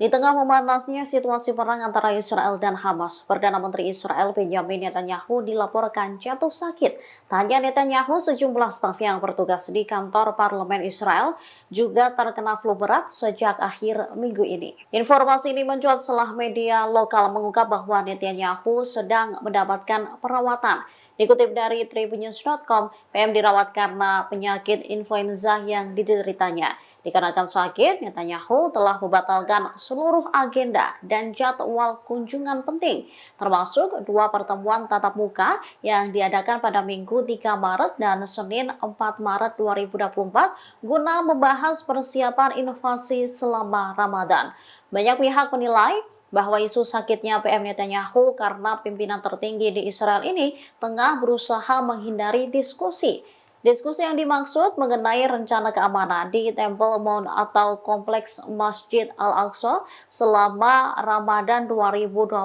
Di tengah memanasnya situasi perang antara Israel dan Hamas, Perdana Menteri Israel Benjamin Netanyahu dilaporkan jatuh sakit. Tak hanya Netanyahu, sejumlah staf yang bertugas di kantor parlemen Israel juga terkena flu berat sejak akhir minggu ini. Informasi ini mencuat setelah media lokal mengungkap bahwa Netanyahu sedang mendapatkan perawatan. Dikutip dari tribunnews.com, PM dirawat karena penyakit influenza yang dideritanya. Dikarenakan sakit, Netanyahu telah membatalkan seluruh agenda dan jadwal kunjungan penting, termasuk 2 pertemuan tatap muka yang diadakan pada Minggu 3 Maret dan Senin 4 Maret 2024 guna membahas persiapan invasi selama Ramadan. Banyak pihak menilai bahwa isu sakitnya PM Netanyahu karena pimpinan tertinggi di Israel ini tengah berusaha menghindari diskusi. Diskusi yang dimaksud mengenai rencana keamanan di Temple Mount atau Kompleks Masjid Al-Aqsa selama Ramadan 2024.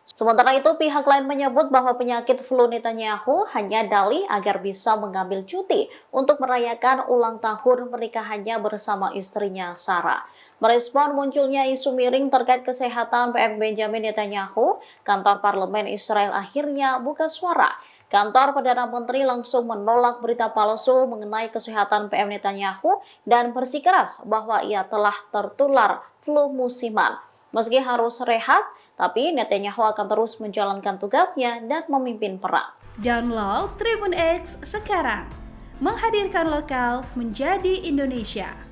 Sementara itu, pihak lain menyebut bahwa penyakit flu Netanyahu hanya dalih agar bisa mengambil cuti untuk merayakan ulang tahun pernikahannya bersama istrinya Sarah. Merespon munculnya isu miring terkait kesehatan PM Benjamin Netanyahu, kantor parlemen Israel akhirnya buka suara. Kantor Perdana Menteri langsung menolak berita palsu mengenai kesehatan PM Netanyahu dan bersikeras bahwa ia telah tertular flu musiman. Meski harus rehat, tapi Netanyahu akan terus menjalankan tugasnya dan memimpin perang. Download Tribun X sekarang, menghadirkan lokal menjadi Indonesia.